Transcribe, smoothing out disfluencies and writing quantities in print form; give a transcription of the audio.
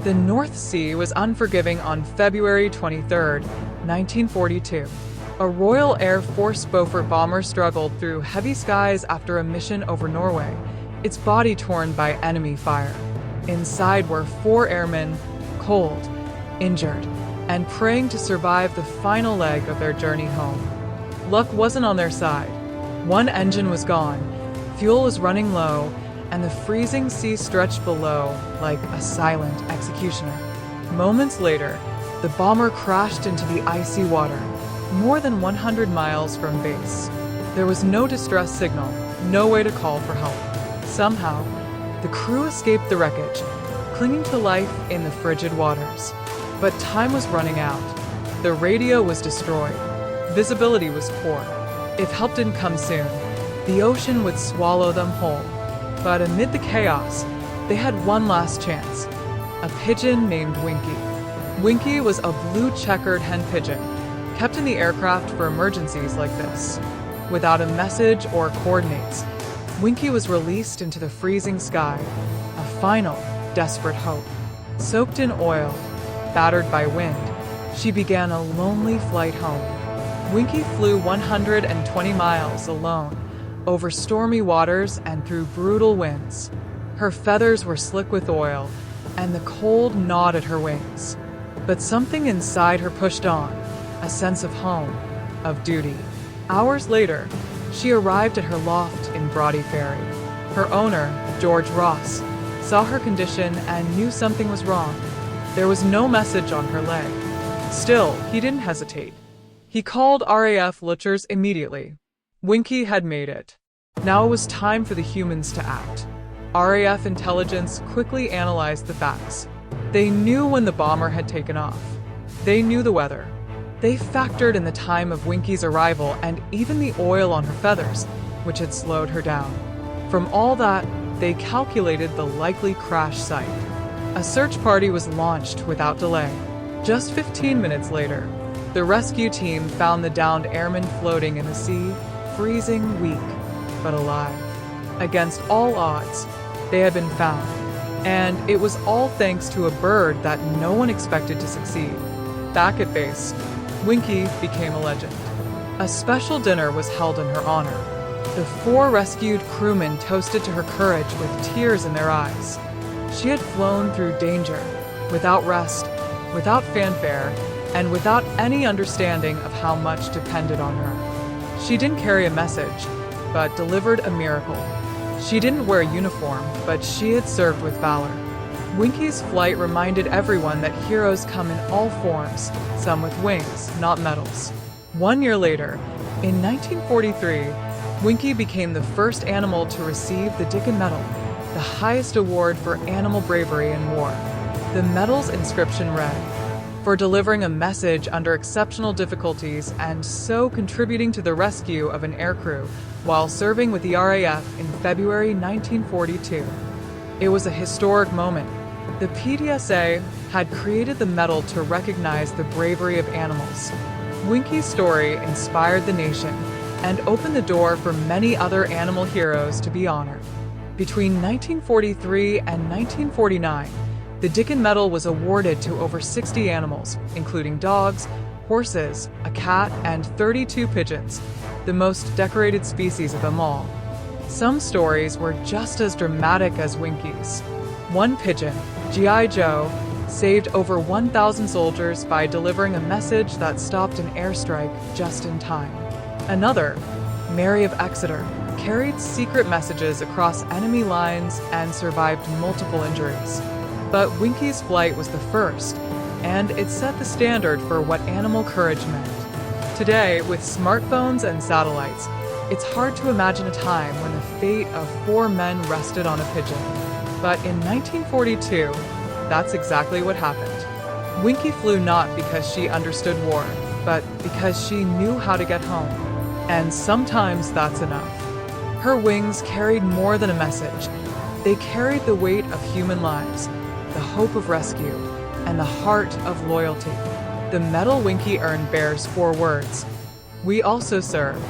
The North Sea was unforgiving on February 23, 1942. A Royal Air Force Beaufort bomber struggled through heavy skies after a mission over Norway, its body torn by enemy fire. Inside were 4 airmen, cold, injured, and praying to survive the final leg of their journey home. Luck wasn't on their side. One engine was gone, fuel was running low, and the freezing sea stretched below like a silent executioner. Moments later, the bomber crashed into the icy water, more than 100 miles from base. There was no distress signal, no way to call for help. Somehow, the crew escaped the wreckage, clinging to life in the frigid waters. But time was running out. The radio was destroyed. Visibility was poor. If help didn't come soon, the ocean would swallow them whole. But amid the chaos, they had one last chance. A pigeon named Winkie. Winkie was a blue checkered hen pigeon, kept in the aircraft for emergencies like this. Without a message or coordinates, Winkie was released into the freezing sky, a final, desperate hope. Soaked in oil, battered by wind, she began a lonely flight home. Winkie flew 120 miles alone, over stormy waters and through brutal winds. Her feathers were slick with oil, and the cold gnawed at her wings. But something inside her pushed on, a sense of home, of duty. Hours later, she arrived at her loft in Brodie Ferry. Her owner, George Ross, saw her condition and knew something was wrong. There was no message on her leg. Still, he didn't hesitate. He called RAF Lutchers immediately. Winkie had made it. Now it was time for the humans to act. RAF intelligence quickly analyzed the facts. They knew when the bomber had taken off. They knew the weather. They factored in the time of Winkie's arrival and even the oil on her feathers, which had slowed her down. From all that, they calculated the likely crash site. A search party was launched without delay. Just 15 minutes later, the rescue team found the downed airman floating in the sea, freezing, weak, but alive. Against all odds, they had been found, and it was all thanks to a bird that no one expected to succeed. Back at base, Winkie became a legend. A special dinner was held in her honor. The 4 rescued crewmen toasted to her courage with tears in their eyes. She had flown through danger, without rest, without fanfare, and without any understanding of how much depended on her. She didn't carry a message, but delivered a miracle. She didn't wear a uniform, but she had served with valor. Winkie's flight reminded everyone that heroes come in all forms, some with wings, not medals. 1 year later, in 1943, Winkie became the first animal to receive the Dickin Medal, the highest award for animal bravery in war. The medal's inscription read, "For delivering a message under exceptional difficulties and so contributing to the rescue of an aircrew while serving with the RAF in February 1942. It was a historic moment. The PDSA had created the medal to recognize the bravery of animals. Winkie's story inspired the nation and opened the door for many other animal heroes to be honored. Between 1943 and 1949, the Dickin Medal was awarded to over 60 animals, including dogs, horses, a cat, and 32 pigeons, the most decorated species of them all. Some stories were just as dramatic as Winkie's. One pigeon, G.I. Joe, saved over 1,000 soldiers by delivering a message that stopped an airstrike just in time. Another, Mary of Exeter, carried secret messages across enemy lines and survived multiple injuries. But Winkie's flight was the first, and it set the standard for what animal courage meant. Today, with smartphones and satellites, it's hard to imagine a time when the fate of 4 men rested on a pigeon. But in 1942, that's exactly what happened. Winkie flew not because she understood war, but because she knew how to get home. And sometimes that's enough. Her wings carried more than a message. They carried the weight of human lives, the hope of rescue, and the heart of loyalty. The medal Winkie earned bears 4 words: "We also serve."